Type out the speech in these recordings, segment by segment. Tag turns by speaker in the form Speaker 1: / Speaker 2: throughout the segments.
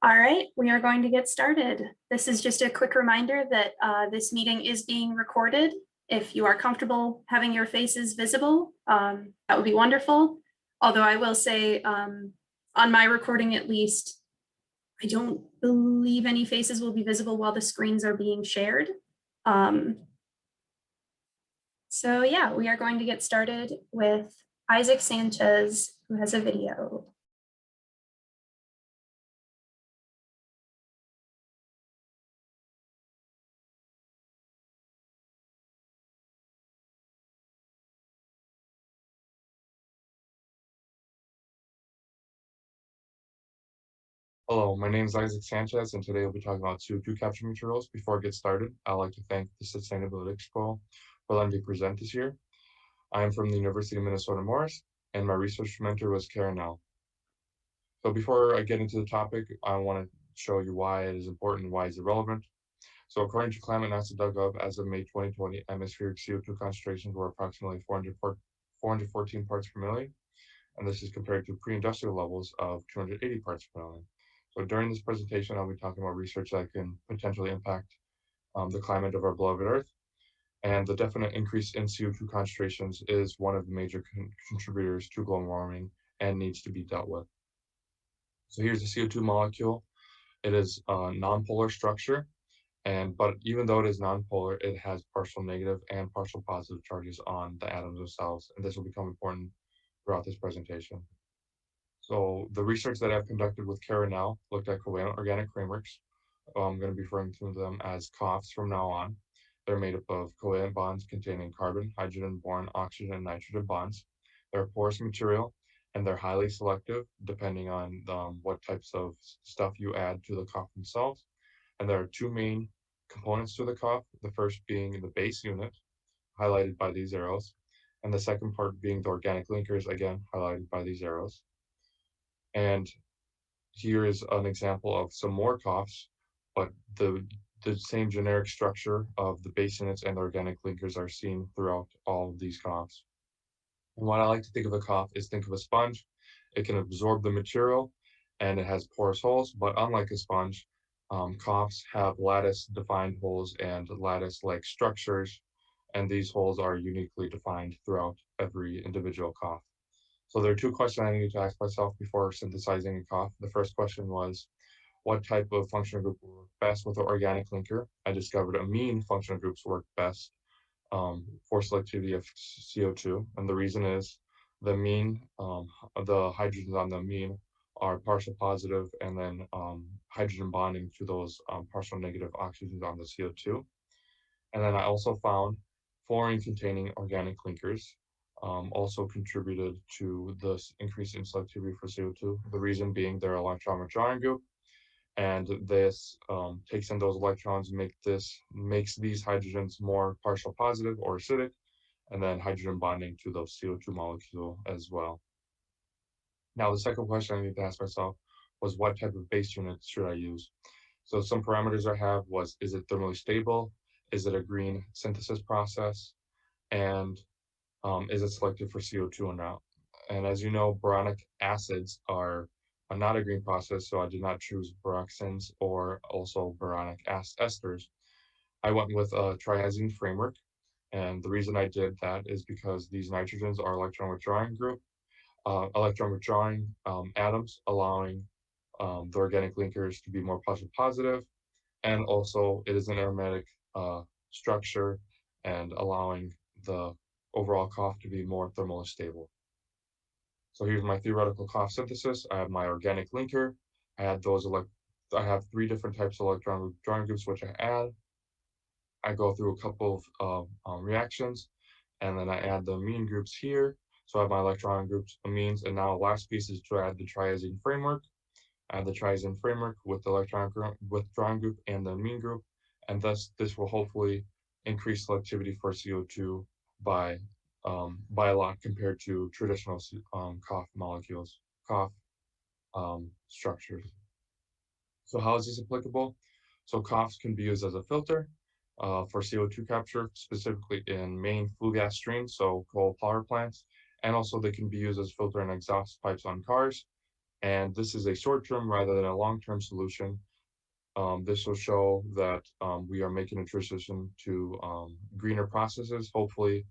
Speaker 1: All right, we are going to get started. This is just a quick reminder that this meeting is being recorded. If you are comfortable having your faces visible, that would be wonderful. Although I will say, on my recording at least, I don't believe any faces will be visible while the screens are being shared. So yeah, we are going to get started with Isaac Sanchez, who has a video.
Speaker 2: Hello, my name is Isaac Sanchez, and today we'll be talking about CO2 capture materials. Before I get started, I'd like to thank the Sustainability Expo for letting me present this year. I am from the University of Minnesota Morris, and my research mentor was Karen Nell. So before I get into the topic, I want to show you why it is important, why it's relevant. So according to climatenasa.gov, as of May 2020, atmospheric CO2 concentrations were approximately 414 parts per million, and this is compared to pre-industrial levels of 280 parts per million. So during this presentation, I'll be talking about research that can potentially impact the climate of our beloved Earth. And the definite increase in CO2 concentrations is one of the major contributors to global warming and needs to be dealt with. So here's the CO2 molecule. It is a nonpolar structure, but even though it is nonpolar, it has partial negative and partial positive charges on the atoms themselves, and this will become important throughout this presentation. So the research that I've conducted with Karen Nell looked at covalent organic frameworks. I'm going to be referring to them as COFs from now on. They're made up of covalent bonds containing carbon, hydrogen, boron, oxygen, and nitrogen bonds. They're a porous material, and they're highly selective depending on what types of stuff you add to the COF themselves. And there are two main components to the COF, the first being the base unit, highlighted by these arrows, and the second part being the organic linkers, again, highlighted by these arrows. And here is an example of some more COFs, but the same generic structure of the base units and the organic linkers are seen throughout all of these COFs. And what I like to think of a COF is think of a sponge. It can absorb the material and it has porous holes, but unlike a sponge, COFs have lattice-defined holes and lattice-like structures, and these holes are uniquely defined throughout every individual COF. So there are two questions I needed to ask myself before synthesizing a COF. The first question was, what type of functional group will work best with the organic linker? I discovered amine functional groups work best for selectivity of CO2. And the reason is the the hydrogens on the amine are partial positive and then hydrogen bonding to those partial negative oxygens on the CO2. And then I also found fluorine containing organic linkers also contributed to this increase in selectivity for CO2. The reason being their electron withdrawing group, and this takes in those electrons, makes these hydrogens more partial positive or acidic, and then hydrogen bonding to those CO2 molecule as well. Now, the second question I need to ask myself was what type of base units should I use? So some parameters I have was, is it thermally stable? Is it a green synthesis process? And is it selected for CO2 or not? And as you know, boronic acids are not a green process, so I did not choose boroxanes or also boronic esters. I went with a triazine framework, and the reason I did that is because these nitrogens are electron withdrawing atoms, allowing the organic linkers to be more partial positive, and also it is an aromatic structure and allowing the overall COF to be more thermally stable. So here's my theoretical COF synthesis. I have my organic linker. I had I have three different types of electron withdrawing groups which I add. I go through a couple of reactions, and then I add the amine groups here. So I have my electron groups, amines, and now the last piece is to add the triazine framework. Add the triazine framework with the electron withdrawing group and the amine group, and thus this will hopefully increase selectivity for CO2 by a lot compared to traditional COF molecules, COF structures. So how is this applicable? So COFs can be used as a filter for CO2 capture, specifically in main flue gas streams, so coal power plants, and also they can be used as filter and exhaust pipes on cars. And this is a short-term rather than a long-term solution. This will show that we are making a transition to greener processes. Hopefully,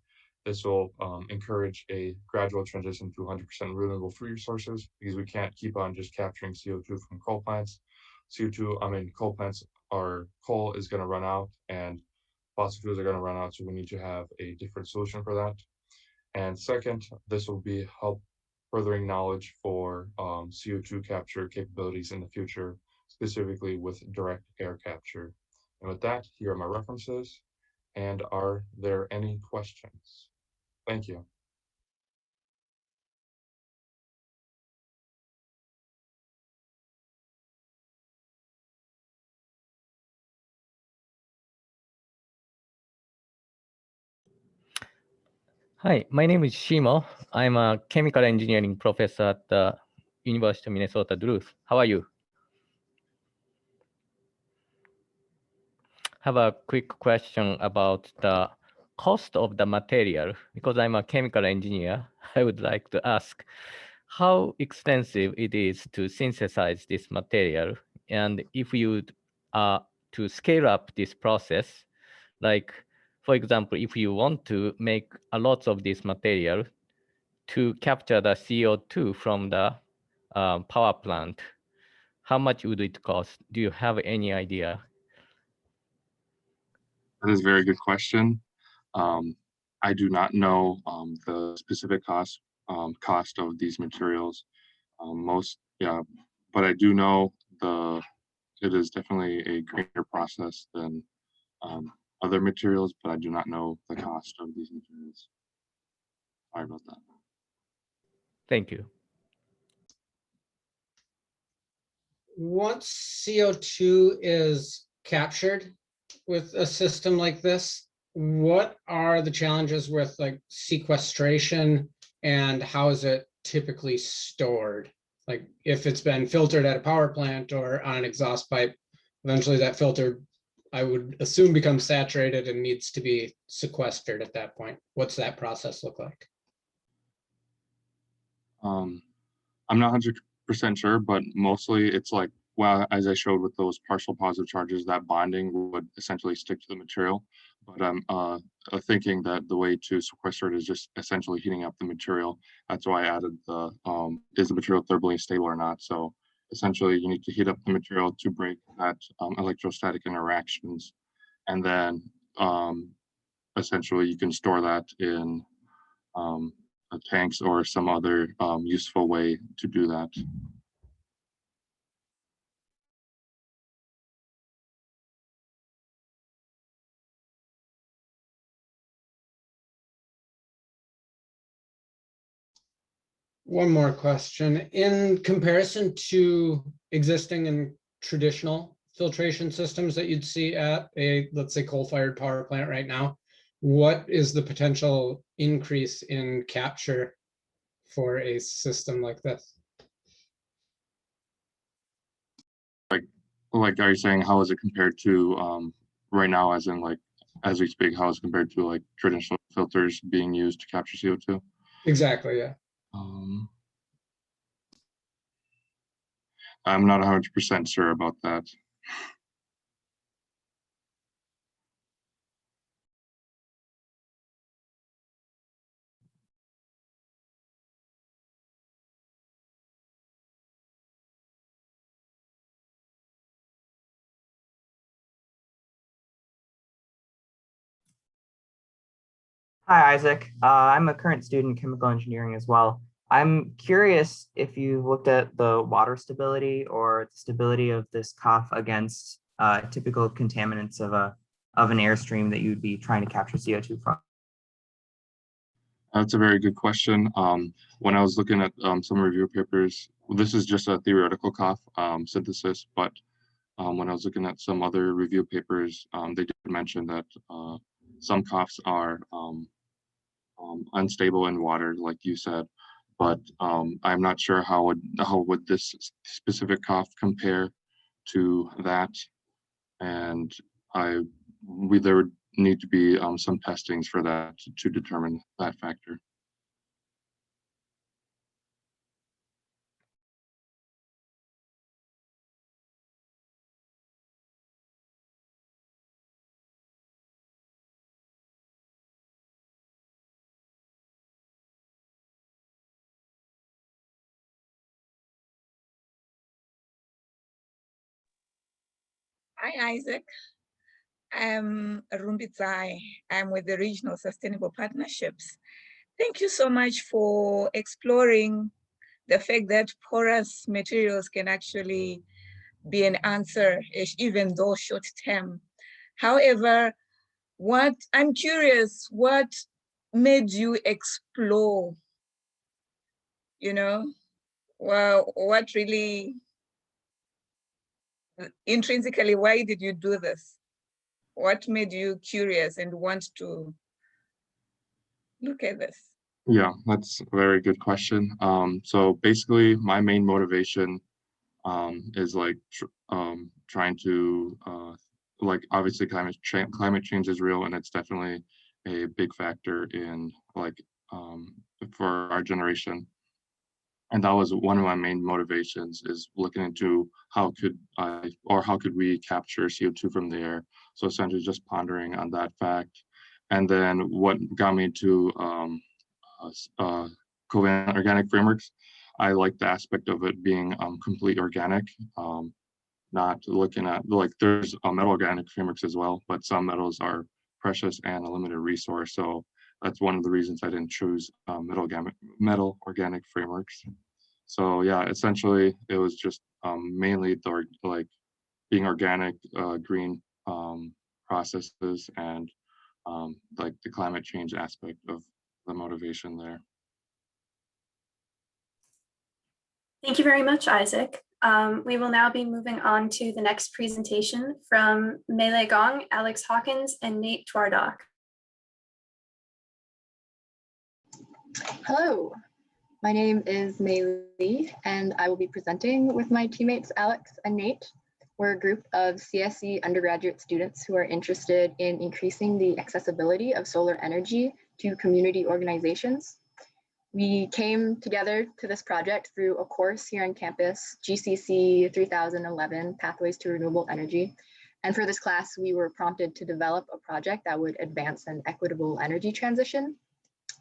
Speaker 2: this will encourage a gradual transition to 100% renewable fuel sources, because we can't keep on just capturing CO2 from coal plants. Coal plants, our coal is going to run out and fossil fuels are going to run out. So we need to have a different solution for that. And second, this will be help furthering knowledge for CO2 capture capabilities in the future, specifically with direct air capture. And with that, here are my references. And are there any questions? Thank you.
Speaker 3: Hi, my name is Shimo. I'm a chemical engineering professor at the University of Minnesota Duluth. How are you? Have a quick question about the cost of the material. Because I'm a chemical engineer, I would like to ask how expensive it is to synthesize this material, and if you to scale up this process, like for example, if you want to make a lot of this material to capture the CO2 from the power plant, how much would it cost? Do you have any idea?
Speaker 2: That is a very good question. I do not know the specific cost of these materials. But I do know it is definitely a greener process than other materials, but I do not know the cost of these materials. Sorry about that.
Speaker 3: Thank you.
Speaker 4: Once CO2 is captured with a system like this, what are the challenges with like sequestration, and how is it typically stored? Like if it's been filtered at a power plant or on an exhaust pipe, eventually that filter, I would assume, becomes saturated and needs to be sequestered at that point. What's that process look like?
Speaker 2: I'm not 100% sure, but mostly it's like, well, as I showed with those partial positive charges, that bonding would essentially stick to the material. But I'm thinking that the way to sequester it is just essentially heating up the material. That's why I added the is the material thermally stable or not. So essentially, you need to heat up the material to break that electrostatic interactions, and then essentially you can store that in tanks or some other useful way to do that.
Speaker 4: One more question. In comparison to existing and traditional filtration systems that you'd see at a, let's say, coal-fired power plant right now, what is the potential increase in capture for a system like this?
Speaker 2: Like, are you saying how is it compared to right now, as in like as we speak, how is it compared to like traditional filters being used to capture CO2?
Speaker 4: Exactly, yeah.
Speaker 2: I'm not 100% sure about that.
Speaker 5: Hi, Isaac. I'm a current student in chemical engineering as well. I'm curious if you looked at the water stability or the stability of this COF against typical contaminants of an airstream that you'd be trying to capture CO2 from.
Speaker 2: That's a very good question. When I was looking at some review papers, this is just a theoretical COF synthesis, but when I was looking at some other review papers, they did mention that some COFs are unstable in water, like you said, but I'm not sure how would this specific COF compare to that, and there would need to be some testings for that to determine that factor.
Speaker 6: Hi, Isaac. I'm Rumbidzai. I'm with the Regional Sustainable Partnerships. Thank you so much for exploring the fact that porous materials can actually be an answer, even though short term. However, I'm curious, what made you explore, well, what really, intrinsically, why did you do this? What made you curious and want to look at this?
Speaker 2: Yeah, that's a very good question. So basically, my main motivation is like trying to like obviously climate change is real, and it's definitely a big factor in like for our generation. And that was one of my main motivations, is looking into how could we capture CO2 from the air. So essentially just pondering on that fact. And then what got me to covalent organic frameworks, I like the aspect of it being complete organic, not looking at, like, there's metal organic frameworks as well, but some metals are precious and a limited resource. So that's one of the reasons I didn't choose metal organic frameworks. So yeah, essentially it was just mainly like being organic, green processes, and like the climate change aspect of the motivation there.
Speaker 1: Thank you very much, Isaac. We will now be moving on to the next presentation from Mele Gong, Alex Hawkins, and Nate Twardock.
Speaker 7: Hello, my name is Mei Lee, and I will be presenting with my teammates Alex and Nate. We're a group of CSE undergraduate students who are interested in increasing the accessibility of solar energy to community organizations. We came together to this project through a course here on campus, GCC 3011, Pathways to Renewable Energy. And for this class, we were prompted to develop a project that would advance an equitable energy transition.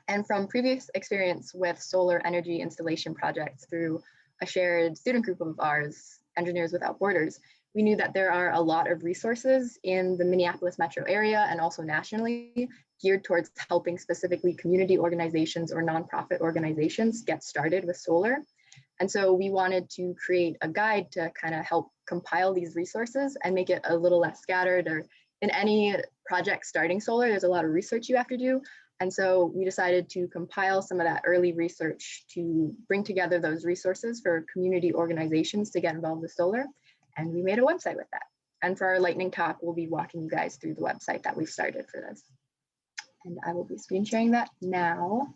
Speaker 7: And from previous experience with solar energy installation projects through a shared student group of ours, Engineers Without Borders, we knew that there are a lot of resources in the Minneapolis metro area and also nationally geared towards helping specifically community organizations or nonprofit organizations get started with solar. And so we wanted to create a guide to kind of help compile these resources and make it a little less scattered. Or in any project starting solar, there's a lot of research you have to do. And so we decided to compile some of that early research to bring together those resources for community organizations to get involved with solar. And we made a website with that. And for our lightning talk, we'll be walking you guys through the website that we started for this. And I will be screen sharing that now.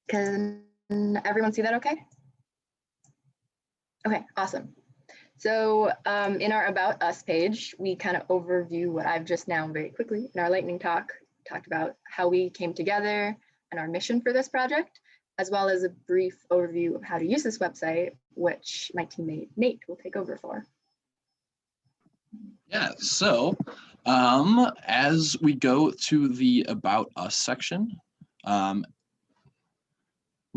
Speaker 7: Can everyone see that okay? Okay, awesome. So in our About Us page, we kind of overview what I've just now very quickly in our lightning talk, talked about how we came together and our mission for this project, as well as a brief overview of how to use this website, which my teammate Nate will take over for.
Speaker 8: Yeah, so as we go to the About Us section,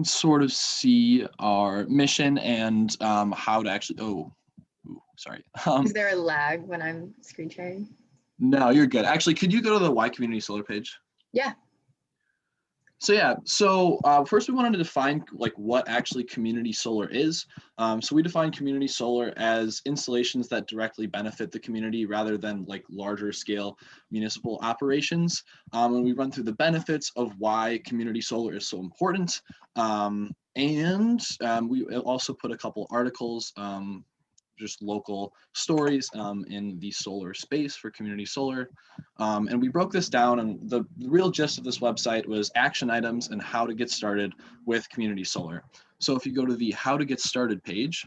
Speaker 8: sort of see our mission and how to actually, sorry.
Speaker 7: Is there a lag when I'm screen sharing?
Speaker 8: No, you're good. Actually, could you go to the Y Community Solar page?
Speaker 7: Yeah.
Speaker 8: So yeah, first we wanted to define like what actually community solar is. So we define community solar as installations that directly benefit the community rather than like larger scale municipal operations. And we run through the benefits of why community solar is so important. We also put a couple articles, just local stories in the solar space for community solar. And we broke this down, and the real gist of this website was action items and how to get started with community solar. So if you go to the How to Get Started page,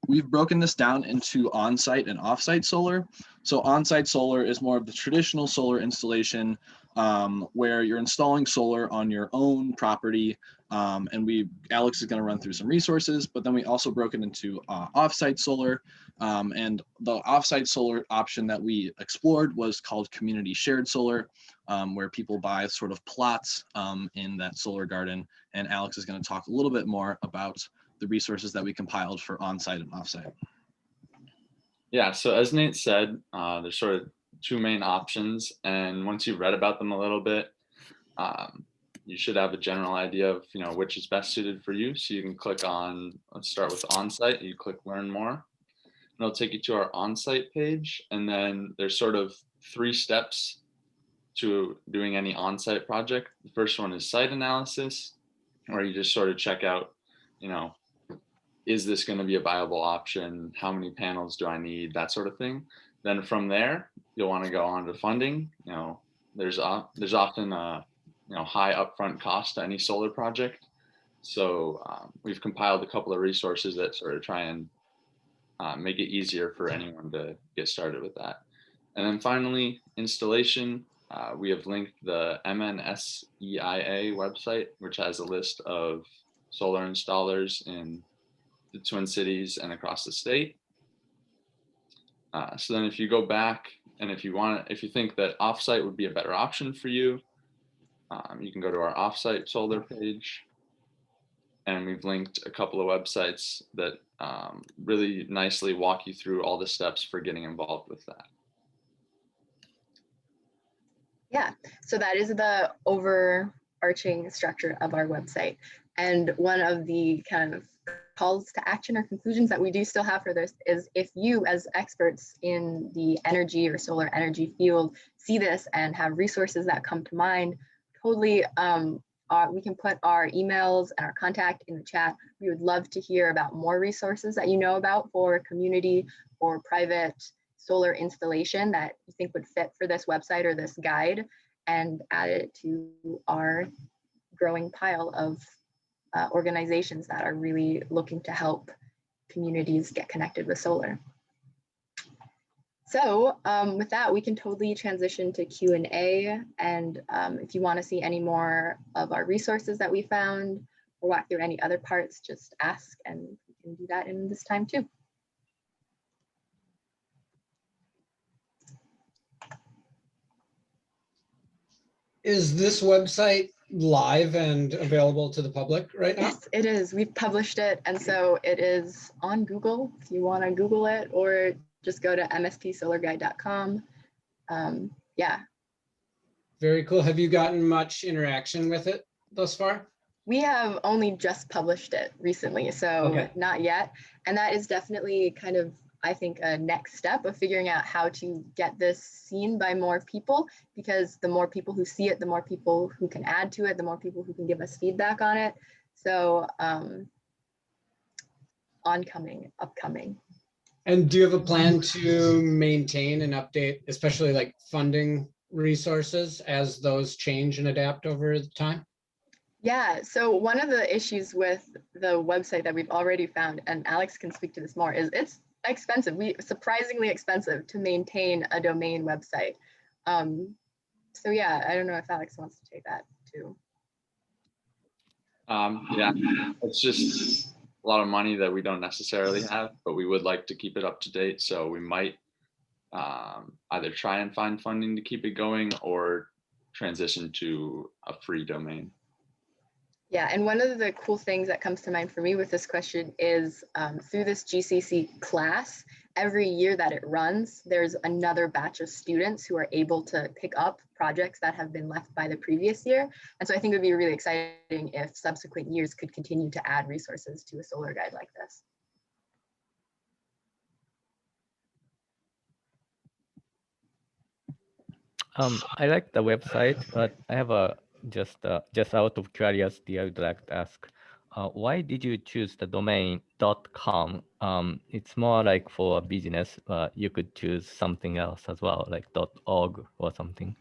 Speaker 8: we've broken this down into on-site and off-site solar. So on-site solar is more of the traditional solar installation where you're installing solar on your own property. Alex is going to run through some resources, but then we also broke it into off-site solar. And the off-site solar option that we explored was called community shared solar, where people buy sort of plots in that solar garden. And Alex is going to talk a little bit more about the resources that we compiled for on-site and off-site.
Speaker 9: Yeah, so as Nate said, there's sort of two main options, and once you've read about them a little bit, you should have a general idea of which is best suited for you. So you can click on, let's start with on-site. You click learn more, and it'll take you to our on-site page, and then there's sort of 3 steps to doing any on-site project. The first one is site analysis, where you just sort of check out, is this going to be a viable option? How many panels do I need? That sort of thing. Then from there, you'll want to go on to funding. There's often a high upfront cost to any solar project. So we've compiled a couple of resources that sort of try and make it easier for anyone to get started with that. And then finally, installation. We have linked the MNSEIA website, which has a list of solar installers in the Twin Cities and across the state. So then if you go back and if you think that offsite would be a better option for you, you can go to our offsite solar page, and we've linked a couple of websites that really nicely walk you through all the steps for getting involved with that.
Speaker 7: Yeah, so that is the overarching structure of our website. And one of the kind of calls to action or conclusions that we do still have for this is, if you as experts in the energy or solar energy field see this and have resources that come to mind, totally we can put our emails and our contact in the chat. We would love to hear about more resources that you know about for community or private solar installation that you think would fit for this website or this guide, and add it to our growing pile of organizations that are really looking to help communities get connected with solar. So with that, we can totally transition to Q&A. And if you want to see any more of our resources that we found or walk through any other parts, just ask, and we can do that in this time too.
Speaker 4: Is this website live and available to the public right now?
Speaker 7: Yes, it is. We've published it. And so it is on Google if you want to Google it, or just go to mspsolarguide.com. Yeah.
Speaker 4: Very cool. Have you gotten much interaction with it thus far?
Speaker 7: We have only just published it recently, so not yet. And that is definitely kind of, I think, a next step of figuring out how to get this seen by more people, because the more people who see it, the more people who can add to it, the more people who can give us feedback on it. So upcoming.
Speaker 4: And do you have a plan to maintain and update, especially like funding resources, as those change and adapt over time?
Speaker 7: Yeah, so one of the issues with the website that we've already found, and Alex can speak to this more, is it's expensive. Surprisingly expensive to maintain a domain website. So yeah, I don't know if Alex wants to take that too.
Speaker 9: Yeah, it's just a lot of money that we don't necessarily have, but we would like to keep it up to date. So we might either try and find funding to keep it going or transition to a free domain.
Speaker 7: Yeah, and one of the cool things that comes to mind for me with this question is through this GCC class, every year that it runs, there's another batch of students who are able to pick up projects that have been left by the previous year. And so I think it would be really exciting if subsequent years could continue to add resources to a solar guide like this.
Speaker 3: I like the website, but I have a just out of curiosity, I would like to ask, why did you choose the domain .com? It's more like for a business, you could choose something else as well, like .org or something.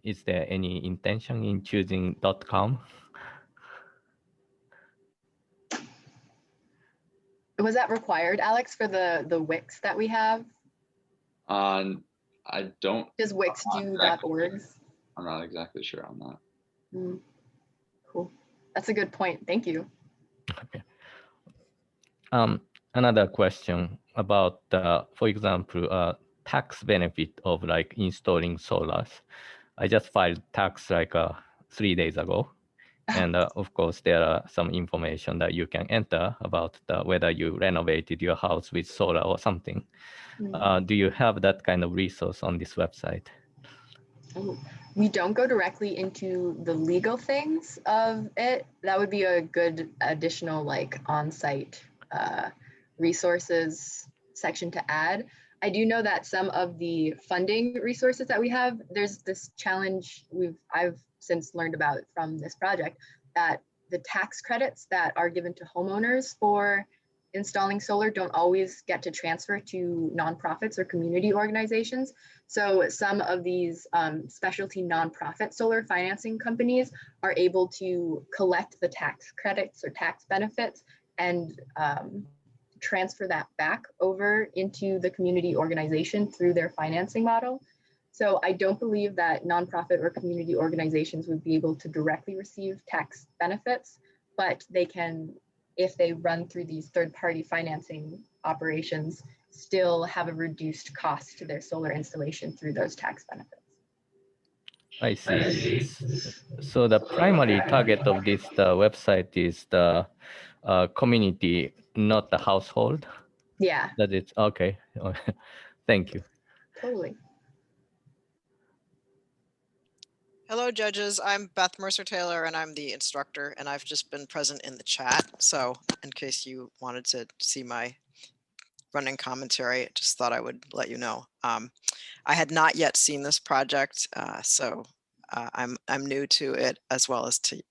Speaker 3: Is there any intention in choosing .com?
Speaker 7: Was that required, Alex, for the Wix that we have?
Speaker 9: I don't.
Speaker 7: Does Wix do .orgs?
Speaker 9: I'm not exactly sure on that.
Speaker 7: Cool. That's a good point. Thank you.
Speaker 3: Okay. Another question about, for example, tax benefit of like installing solars. I just filed tax like 3 days ago, And of course, there are some information that you can enter about whether you renovated your house with solar or something.
Speaker 7: Mm.
Speaker 3: Do you have that kind of resource on this website?
Speaker 7: Oh, we don't go directly into the legal things of it. That would be a good additional like on-site resources section to add. I do know that some of the funding resources that we have, there's this challenge I've since learned about from this project, that the tax credits that are given to homeowners for installing solar don't always get to transfer to nonprofits or community organizations. So some of these specialty nonprofit solar financing companies are able to collect the tax credits or tax benefits and transfer that back over into the community organization through their financing model. So I don't believe that nonprofit or community organizations would be able to directly receive tax benefits, but they can, if they run through these third-party financing operations, still have a reduced cost to their solar installation through those tax benefits.
Speaker 3: I see. So the primary target of this website is the community, not the household.
Speaker 7: Yeah,
Speaker 3: That it's okay. Thank you.
Speaker 7: totally.
Speaker 10: Hello, judges. I'm Beth Mercer Taylor, and I'm the instructor, and I've just been present in the chat. So in case you wanted to see my running commentary, I just thought I would let you know. I had not yet seen this project, so I'm new to it as well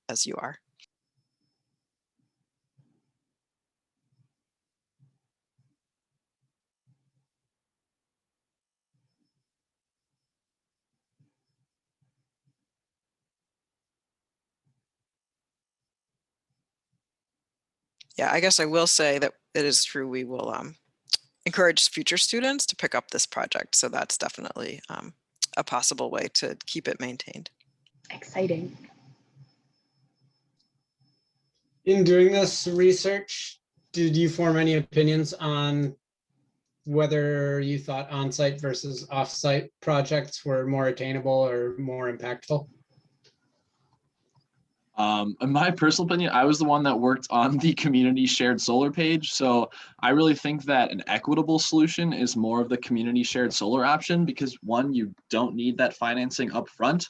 Speaker 10: as you are. Yeah, I guess I will say that it is true. We will encourage future students to pick up this project. So that's definitely a possible way to keep it maintained.
Speaker 7: Exciting.
Speaker 4: In doing this research, did you form any opinions on whether you thought on-site versus off-site projects were more attainable or more impactful?
Speaker 8: In my personal opinion, I was the one that worked on the community shared solar page. So I really think that an equitable solution is more of the community shared solar option because one, you don't need that financing up front.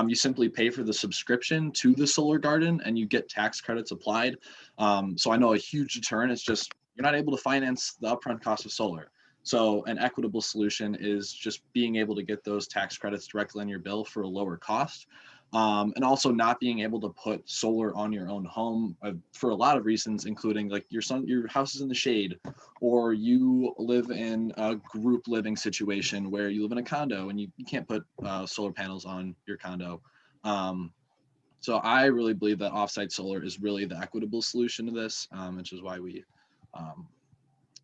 Speaker 8: You simply pay for the subscription to the solar garden and you get tax credits applied. So I know a huge deterrent is just you're not able to finance the upfront cost of solar. So an equitable solution is just being able to get those tax credits directly on your bill for a lower cost. And also not being able to put solar on your own home for a lot of reasons, including like your house is in the shade, or you live in a group living situation where you live in a condo and you can't put solar panels on your condo. So I really believe that offsite solar is really the equitable solution to this, which is why we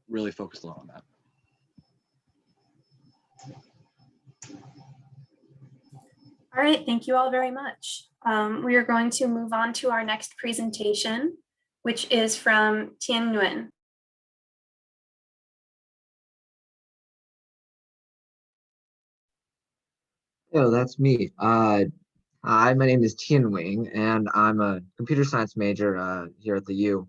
Speaker 8: really focused a lot on that.
Speaker 1: All right, thank you all very much. We are going to move on to our next presentation, which is from Tien Nguyen.
Speaker 11: Oh, that's me. Hi, my name is Tien Wing, and I'm a computer science major here at the U.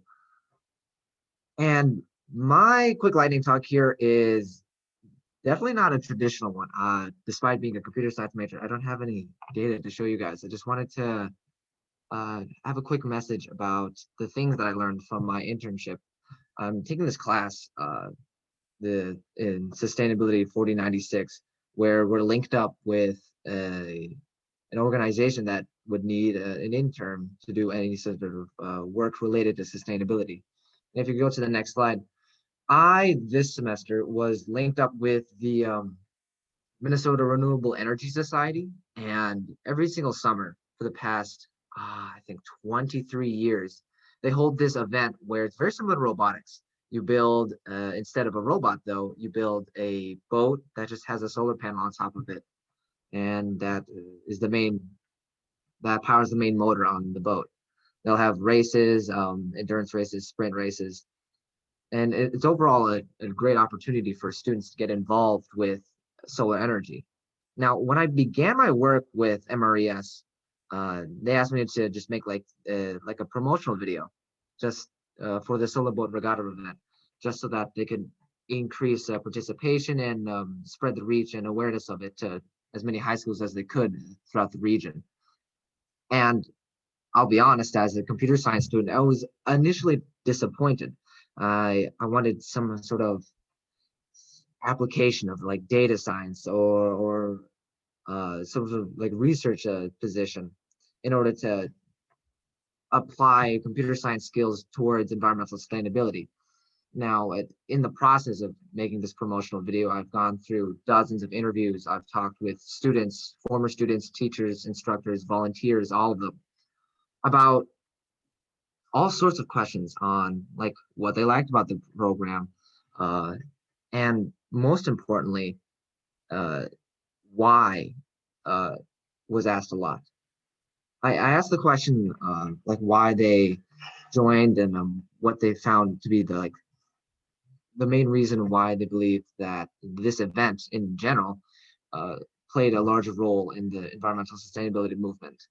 Speaker 11: And my quick lightning talk here is definitely not a traditional one. Despite being a computer science major, I don't have any data to show you guys. I just wanted to have a quick message about the things that I learned from my internship. I'm taking this class in Sustainability 4096, where we're linked up with an organization that would need an intern to do any sort of work related to sustainability. And if you go to the next slide, this semester was linked up with the Minnesota Renewable Energy Society, and every single summer for the past, I think 23 years, they hold this event where it's very similar to robotics. You build, instead of a robot though, you build a boat that just has a solar panel on top of it. And that powers the main motor on the boat. They'll have races, endurance races, sprint races. And it's overall a great opportunity for students to get involved with solar energy. Now, when I began my work with MRES, they asked me to just make like a promotional video just for the Solar Boat Regatta event, just so that they could increase participation and spread the reach and awareness of it to as many high schools as they could throughout the region. And I'll be honest, as a computer science student, I was initially disappointed. I wanted some sort of application of like data science or some sort of like research position in order to apply computer science skills towards environmental sustainability. Now, in the process of making this promotional video, I've gone through dozens of interviews. I've talked with students, former students, teachers, instructors, volunteers, all of them, about all sorts of questions on like what they liked about the program, and most importantly, why was asked a lot. I asked the question like why they joined and what they found to be the main reason why they believe that this event in general played a larger role in the environmental sustainability movement.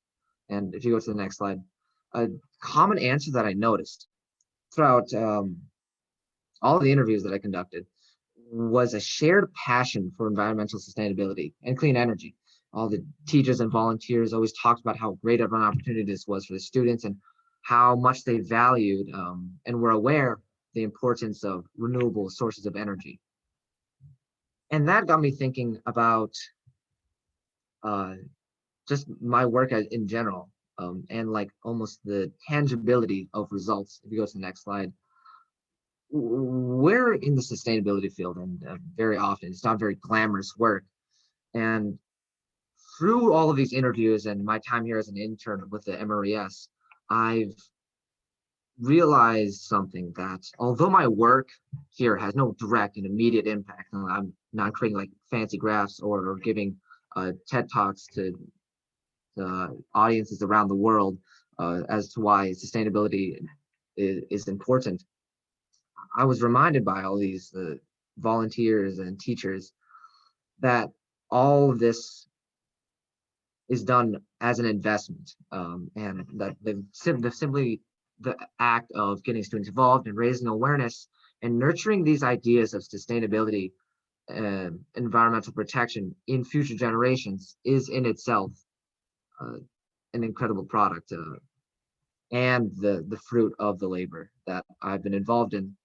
Speaker 11: And if you go to the next slide, a common answer that I noticed throughout all of the interviews that I conducted was a shared passion for environmental sustainability and clean energy. All the teachers and volunteers always talked about how great of an opportunity this was for the students and how much they valued and were aware the importance of renewable sources of energy. And that got me thinking about just my work in general, and like almost the tangibility of results. If you go to the next slide, we're in the sustainability field, and very often it's not very glamorous work. And through all of these interviews and my time here as an intern with the MRES, I've realized something, that although my work here has no direct and immediate impact, and I'm not creating like fancy graphs or giving TED Talks to audiences around the world as to why sustainability is important, I was reminded by all these volunteers and teachers that all of this is done as an investment, and that simply the act of getting students involved and raising awareness and nurturing these ideas of sustainability and environmental protection in future generations is in itself an incredible product and the fruit of the labor that I've been involved in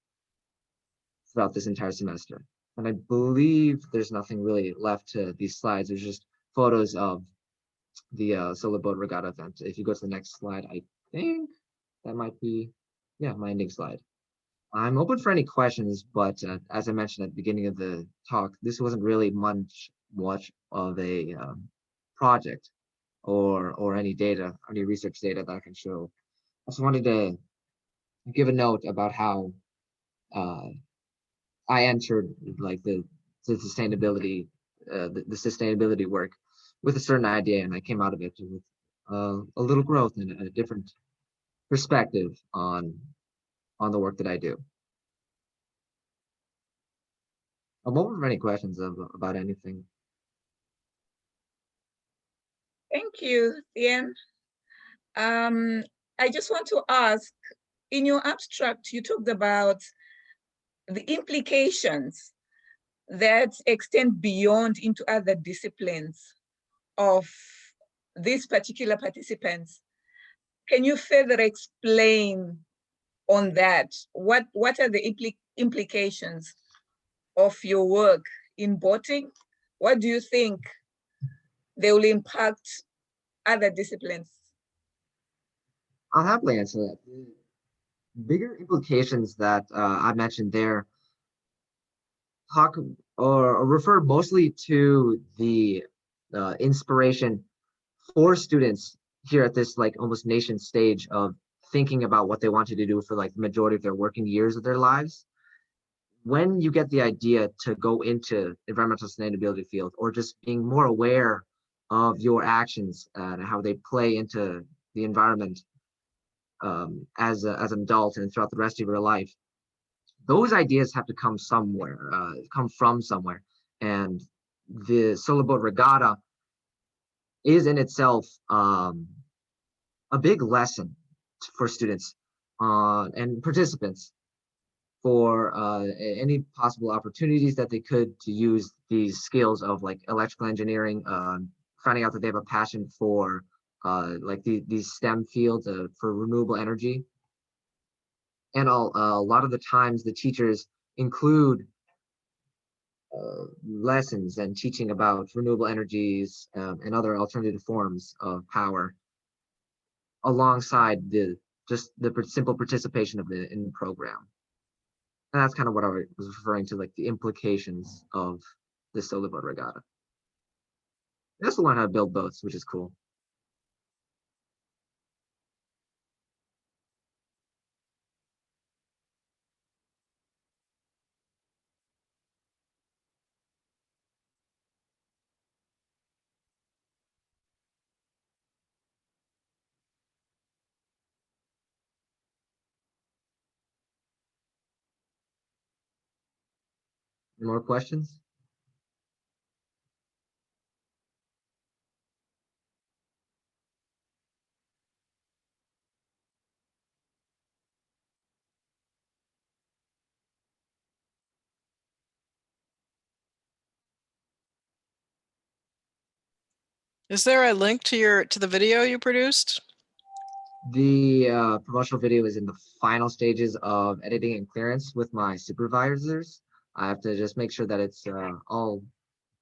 Speaker 11: throughout this entire semester. And I believe there's nothing really left to these slides. There's just photos of the Solar Boat Regatta event. If you go to the next slide, I think that might be, yeah, my ending slide. I'm open for any questions, but as I mentioned at the beginning of the talk, this wasn't really much of a project or any data, any research data that I can show. I just wanted to give a note about how I entered like the sustainability, the sustainability work with a certain idea, and I came out of it with a little growth and a different perspective on the work that I do. I'm open for any questions about anything.
Speaker 6: Thank you, Ian. I just want to ask, in your abstract, you talked about the implications that extend beyond into other disciplines of these particular participants. Can you further explain on that? What are the implications of your work in boating? What do you think they will impact other disciplines?
Speaker 11: I'll happily answer that. The bigger implications that I mentioned there talk or refer mostly to the inspiration for students here at this like almost nation stage of thinking about what they wanted to do for like the majority of their working years of their lives. When you get the idea to go into environmental sustainability field, or just being more aware of your actions and how they play into the environment as an adult and throughout the rest of your life, those ideas have to come somewhere, come from somewhere. And the Solar Boat Regatta is in itself a big lesson for students and participants for any possible opportunities that they could to use these skills of like electrical engineering, finding out that they have a passion for like these STEM fields for renewable energy. And a lot of the times the teachers include lessons and teaching about renewable energies and other alternative forms of power alongside just the simple participation in the program. And that's kind of what I was referring to, like the implications of the solar boat regatta. They also learn how to build boats, which is cool. Any more questions?
Speaker 10: Is there a link to the video you produced?
Speaker 11: The promotional video is in the final stages of editing and clearance with my supervisors. I have to just make sure that it's all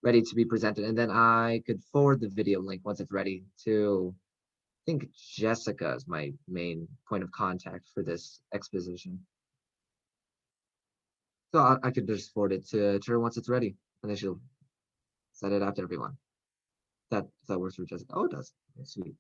Speaker 11: ready to be presented, and then I could forward the video link once it's ready to, I think Jessica is my main point of contact for this exposition. So I could just forward it to her once it's ready, and then she'll set it out to everyone. That works for Jessica. Oh, it does. Okay, sweet.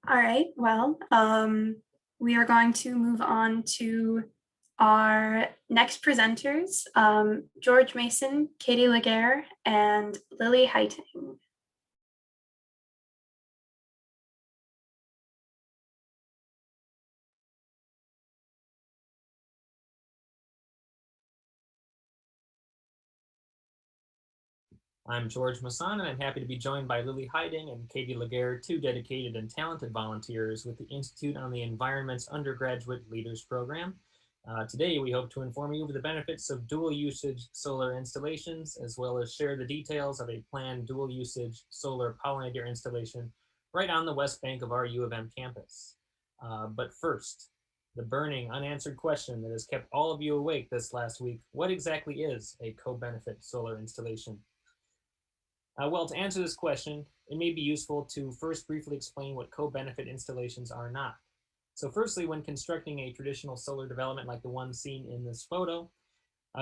Speaker 1: All right, well, we are going to move on to our next presenters, George Mason, Katie Laguerre, and Lily Heiting.
Speaker 12: I'm George Masson, and I'm happy to be joined by Lily Heiting and Katie Laguerre, two dedicated and talented volunteers with the Institute on the Environment's Undergraduate Leaders Program. Today, we hope to inform you of the benefits of dual usage solar installations, as well as share the details of a planned dual usage solar pollinator installation right on the west bank of our U of M campus. But first, the burning unanswered question that has kept all of you awake this last week: what exactly is a co-benefit solar installation? Well, to answer this question, it may be useful to first briefly explain what co-benefit installations are not. So firstly, when constructing a traditional solar development like the one seen in this photo,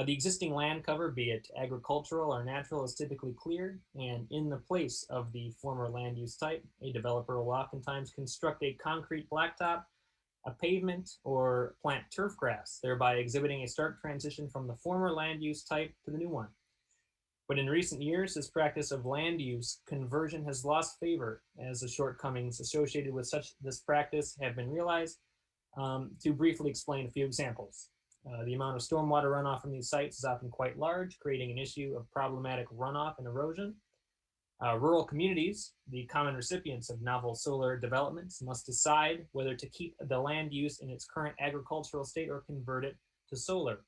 Speaker 12: the existing land cover, be it agricultural or natural, is typically cleared, and in the place of the former land use type, a developer will oftentimes construct a concrete blacktop, a pavement, or plant turf grass, thereby exhibiting a stark transition from the former land use type to the new one. But in recent years, this practice of land use conversion has lost favor as the shortcomings associated with this practice have been realized. To briefly explain a few examples. The amount of stormwater runoff from these sites is often quite large, creating an issue of problematic runoff and erosion. Rural communities, the common recipients of novel solar developments, must decide whether to keep the land use in its current agricultural state or convert it to solar.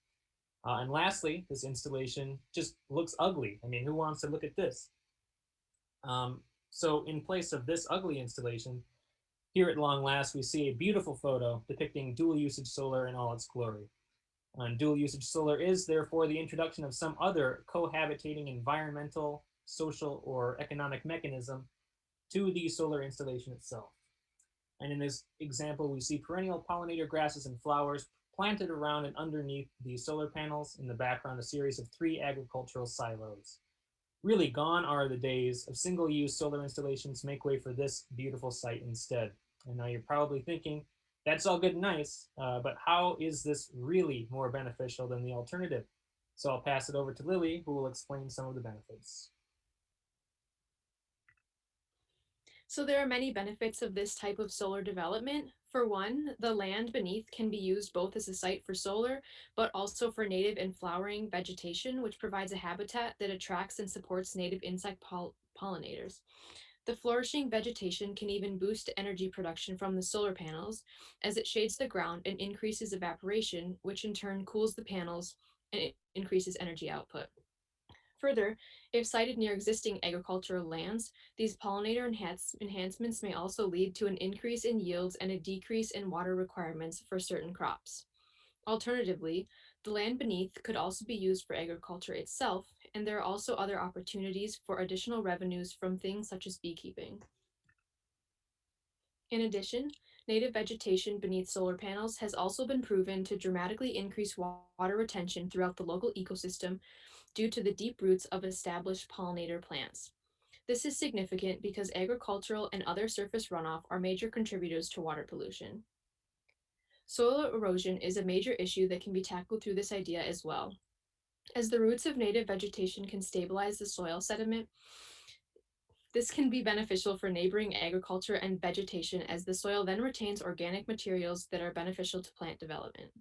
Speaker 12: And lastly, this installation just looks ugly. I mean, who wants to look at this? So in place of this ugly installation, here at long last, we see a beautiful photo depicting dual usage solar in all its glory. And dual usage solar is therefore the introduction of some other cohabitating environmental, social, or economic mechanism to the solar installation itself. And in this example, we see perennial pollinator grasses and flowers planted around and underneath the solar panels. In the background, a series of 3 agricultural silos. Really gone are the days of single-use solar installations. Make way for this beautiful site instead. And now you're probably thinking, that's all good and nice, but how is this really more beneficial than the alternative? So I'll pass it over to Lily, who will explain some of the benefits.
Speaker 13: So there are many benefits of this type of solar development. For one, the land beneath can be used both as a site for solar, but also for native and flowering vegetation, which provides a habitat that attracts and supports native insect pollinators. The flourishing vegetation can even boost energy production from the solar panels as it shades the ground and increases evaporation, which in turn cools the panels and it increases energy output. Further, if sited near existing agricultural lands, these pollinator enhancements may also lead to an increase in yields and a decrease in water requirements for certain crops. Alternatively, the land beneath could also be used for agriculture itself, and there are also other opportunities for additional revenues from things such as beekeeping. In addition, native vegetation beneath solar panels has also been proven to dramatically increase water retention throughout the local ecosystem due to the deep roots of established pollinator plants. This is significant because agricultural and other surface runoff are major contributors to water pollution. Soil erosion is a major issue that can be tackled through this idea as well. As the roots of native vegetation can stabilize the soil sediment, this can be beneficial for neighboring agriculture and vegetation as the soil then retains organic materials that are beneficial to plant development.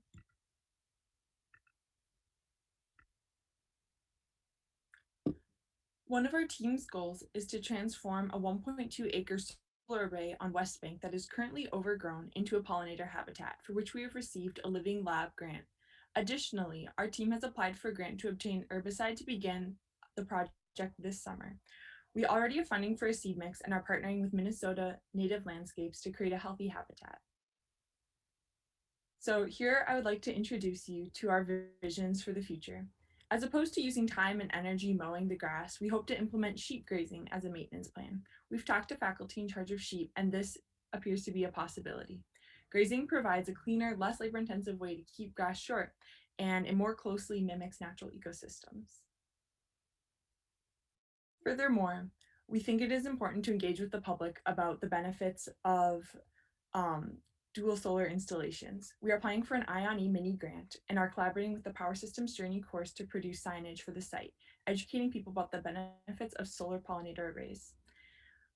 Speaker 14: One of our team's goals is to transform a 1.2 acre solar array on West Bank that is currently overgrown into a pollinator habitat, for which we have received a Living Lab grant. Additionally, our team has applied for a grant to obtain herbicide to begin the project this summer. We already have funding for a seed mix and are partnering with Minnesota Native Landscapes to create a healthy habitat. So here I would like to introduce you to our visions for the future. As opposed to using time and energy mowing the grass, we hope to implement sheep grazing as a maintenance plan. We've talked to faculty in charge of sheep, and this appears to be a possibility. Grazing provides a cleaner, less labor-intensive way to keep grass short, and it more closely mimics natural ecosystems. Furthermore, we think it is important to engage with the public about the benefits of dual solar installations. We are applying for an ION-E mini grant and are collaborating with the Power Systems Journey course to produce signage for the site, educating people about the benefits of solar pollinator arrays.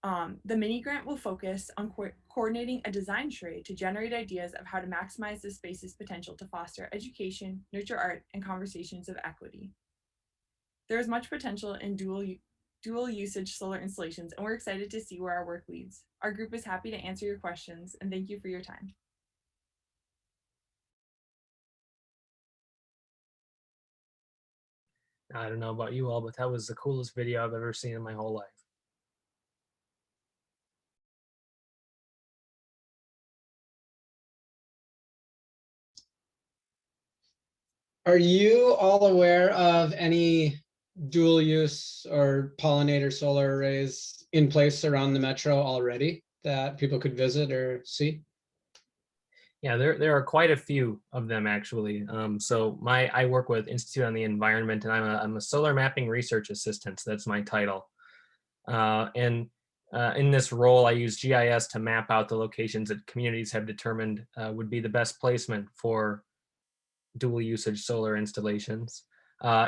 Speaker 14: The mini grant will focus on coordinating a design charade to generate ideas of how to maximize the space's potential to foster education, nurture art, and conversations of equity. There is much potential in dual usage solar installations, and we're excited to see where our work leads. Our group is happy to answer your questions, and thank you for your time.
Speaker 12: I don't know about you all, but that was the coolest video I've ever seen in my whole life.
Speaker 4: Are you all aware of any dual use or pollinator solar arrays in place around the metro already that people could visit or see?
Speaker 12: Yeah, there are quite a few of them actually. So I work with Institute on the Environment, and I'm a solar mapping research assistant. So that's my title. In this role, I use GIS to map out the locations that communities have determined would be the best placement for dual usage solar installations.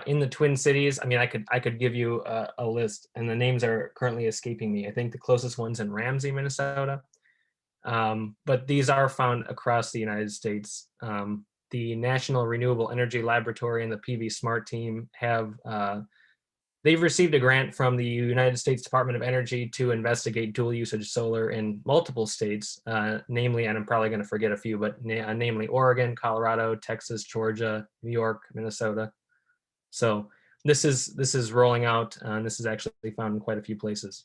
Speaker 12: In the Twin Cities, I mean, I could give you a list, and the names are currently escaping me. I think the closest one's in Ramsey, Minnesota. But these are found across the United States. The National Renewable Energy Laboratory and the PV Smart team have they've received a grant from the United States Department of Energy to investigate dual usage solar in multiple states, namely, and I'm probably going to forget a few, but namely Oregon, Colorado, Texas, Georgia, New York, Minnesota. So this is rolling out, and this is actually found in quite a few places.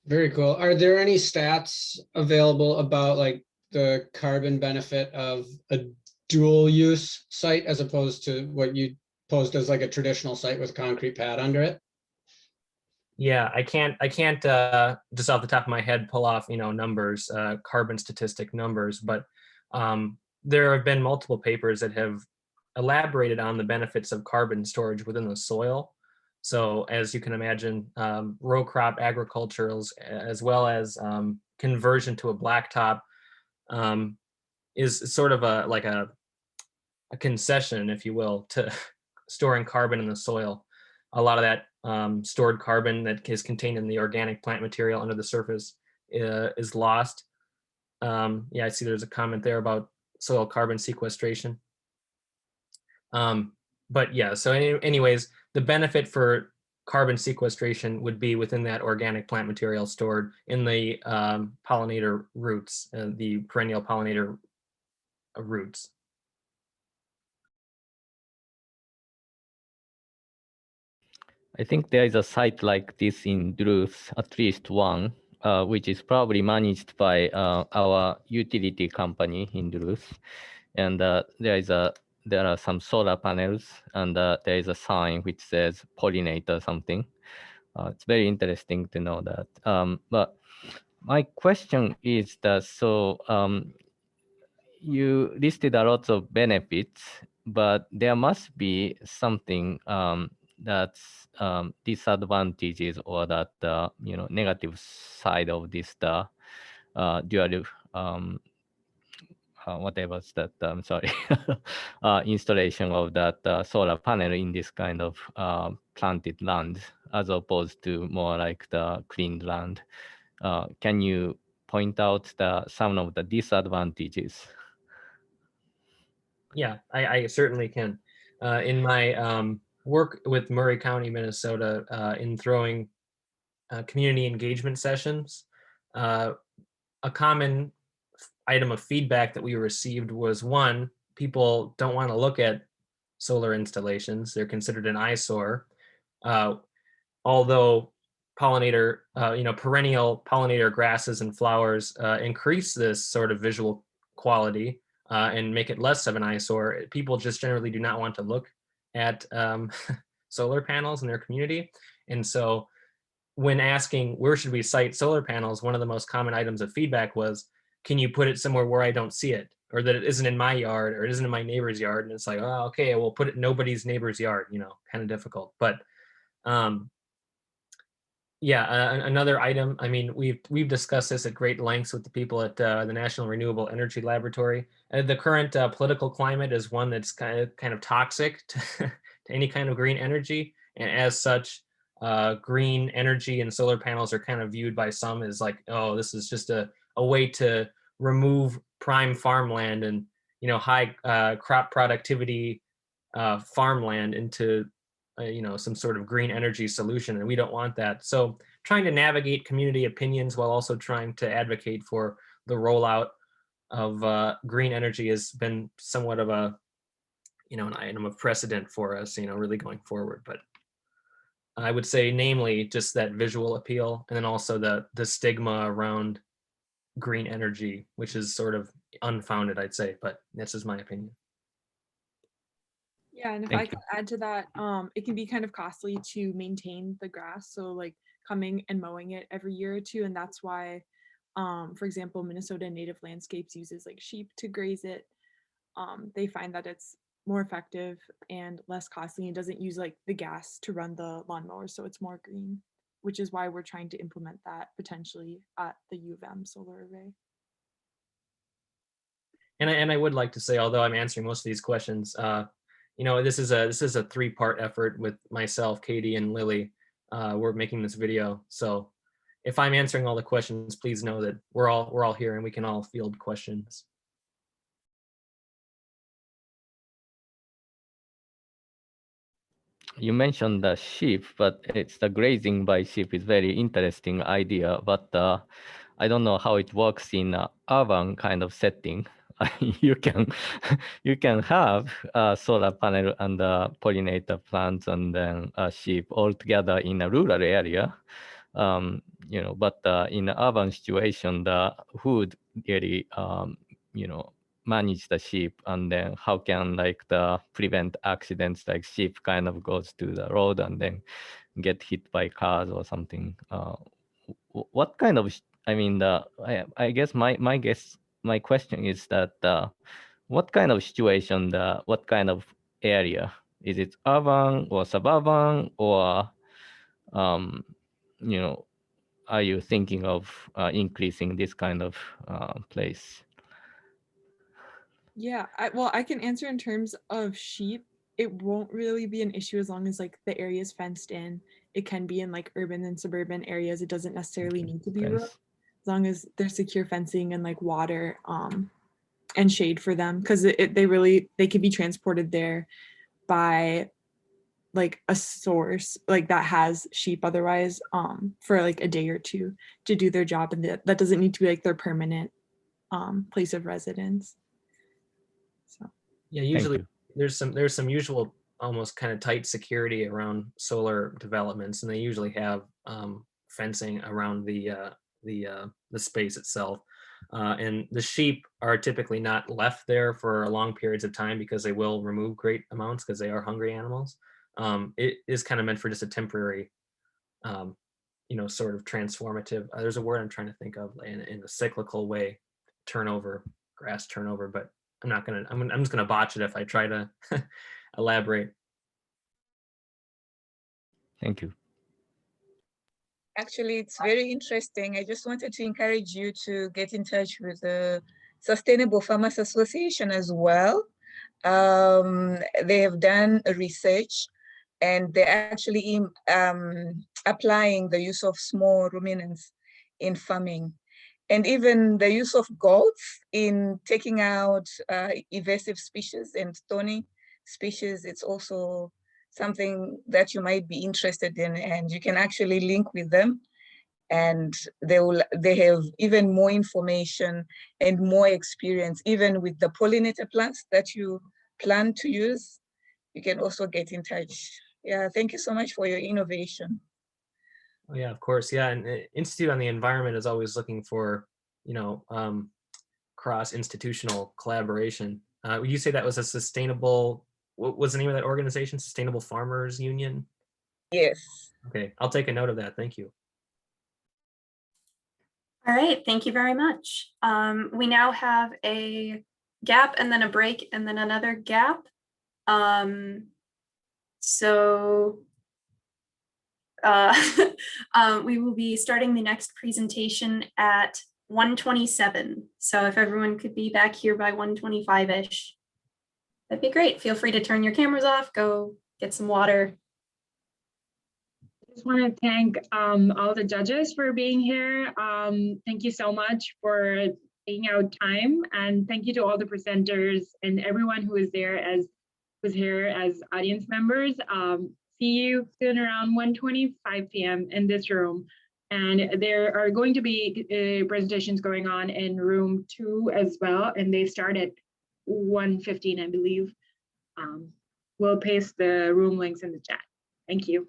Speaker 4: Very cool. Are there any stats available about like the carbon benefit of a dual use site as opposed to what you posed as like a traditional site with concrete pad under it?
Speaker 12: Yeah, I can't just off the top of my head pull off, numbers, carbon statistic numbers, but there have been multiple papers that have elaborated on the benefits of carbon storage within the soil. So as you can imagine, row crop agriculturals, as well as conversion to a blacktop, is sort of a concession, if you will, to storing carbon in the soil. A lot of that stored carbon that is contained in the organic plant material under the surface is lost. Yeah, I see there's a comment there about soil carbon sequestration. But yeah, so anyways, the benefit for carbon sequestration would be within that organic plant material stored in the pollinator roots, the perennial pollinator roots.
Speaker 3: I think there is a site like this in Duluth, at least one, which is probably managed by our utility company in Duluth. And there are some solar panels, and there is a sign which says pollinator something. It's very interesting to know that. But my question is that, so you listed a lot of benefits, but there must be something that's disadvantages, or that negative side of this dual whatever's that, I'm sorry, installation of that solar panel in this kind of planted land, as opposed to more like the cleaned land. Can you point out some of the disadvantages?
Speaker 12: Yeah, I certainly can. In my work with Murray County, Minnesota, in throwing community engagement sessions, a common item of feedback that we received was, one, people don't want to look at solar installations. They're considered an eyesore. Although perennial pollinator grasses and flowers increase this sort of visual quality and make it less of an eyesore, people just generally do not want to look at solar panels in their community. And so when asking where should we site solar panels, one of the most common items of feedback was, can you put it somewhere where I don't see it, or that it isn't in my yard, or it isn't in my neighbor's yard? And it's like, oh, okay, we'll put it in nobody's neighbor's yard, kind of difficult. But yeah, another item, I mean, we've discussed this at great lengths with the people at the National Renewable Energy Laboratory. The current political climate is one that's kind of toxic to any kind of green energy. And as such, green energy and solar panels are kind of viewed by some as like, oh, this is just a way to remove prime farmland and high crop productivity farmland into some sort of green energy solution, and we don't want that. So trying to navigate community opinions while also trying to advocate for the rollout of green energy has been somewhat of a an item of precedent for us, really going forward. But I would say, namely, just that visual appeal, and then also the stigma around green energy, which is sort of unfounded, I'd say, but this is my opinion.
Speaker 14: Yeah, and if
Speaker 3: Thank
Speaker 14: I could add to that, it can be kind of costly to maintain the grass. So like coming and mowing it every year or two. And that's why, for example, Minnesota Native Landscapes uses like sheep to graze it. They find that it's more effective and less costly, and doesn't use like the gas to run the lawnmower. So it's more green, which is why we're trying to implement that potentially at the U of M solar array.
Speaker 12: And I would like to say, although I'm answering most of these questions, this is a 3-part effort with myself, Katie, and Lily. We're making this video, so if I'm answering all the questions, please know that we're all here and we can all field questions.
Speaker 3: you mentioned the sheep, but it's the grazing by sheep is very interesting idea, but I don't know how it works in a urban kind of setting. You can you can have a solar panel and pollinator plants and then sheep all together in a rural area. You know, but in an urban situation, who would really manage the sheep, and then how can like prevent accidents, like sheep kind of goes to the road and then get hit by cars or something. What kind of I mean, I guess my question is that what kind of situation, what kind of area, is it urban or suburban, or you know, are you thinking of increasing this kind of place?
Speaker 14: Yeah, well, I can answer in terms of sheep. It won't really be an issue as long as like the area is fenced in. It can be in like urban and suburban areas. It doesn't necessarily need to be rural, as long as there's secure fencing and like water and shade for them, because they could be transported there by like a source like that has sheep otherwise for like a day or two to do their job, and that doesn't need to be like their permanent place of residence. So
Speaker 12: yeah, usually there's some usual almost kind of tight security around solar developments, and they usually have fencing around the space itself. And the sheep are typically not left there for long periods of time because they will remove great amounts because they are hungry animals. It is kind of meant for just a temporary, sort of transformative. There's a word I'm trying to think of in a cyclical way, grass turnover, but I'm just gonna botch it if I try to elaborate.
Speaker 3: Thank you.
Speaker 6: Actually, it's very interesting. I just wanted to encourage you to get in touch with the Sustainable Farmers Association as well. They have done research, and they're actually applying the use of small ruminants in farming, and even the use of goats in taking out invasive species and thorny species. It's also something that you might be interested in, and you can actually link with them, and they have even more information and more experience, even with the pollinator plants that you plan to use. You can also get in touch. Yeah, thank you so much for your innovation.
Speaker 12: Oh, yeah, of course. Yeah, and Institute on the Environment is always looking for, cross-institutional collaboration. Would you say that was a sustainable, what was the name of that organization? Sustainable Farmers Union?
Speaker 6: Yes.
Speaker 12: Okay, I'll take a note of that. Thank you.
Speaker 1: All right, thank you very much. We now have a gap and then a break and then another gap. We will be starting the next presentation at 1:27. So if everyone could be back here by 1:25-ish, that'd be great. Feel free to turn your cameras off, go get some water.
Speaker 15: I just want to thank all the judges for being here. Thank you so much for taking out time, and thank you to all the presenters and everyone who was here as audience members. See you soon around 1:25 p.m. in this room. And there are going to be presentations going on in room 2 as well, and they start at 1:15, I believe. We'll paste the room links in the chat. Thank you.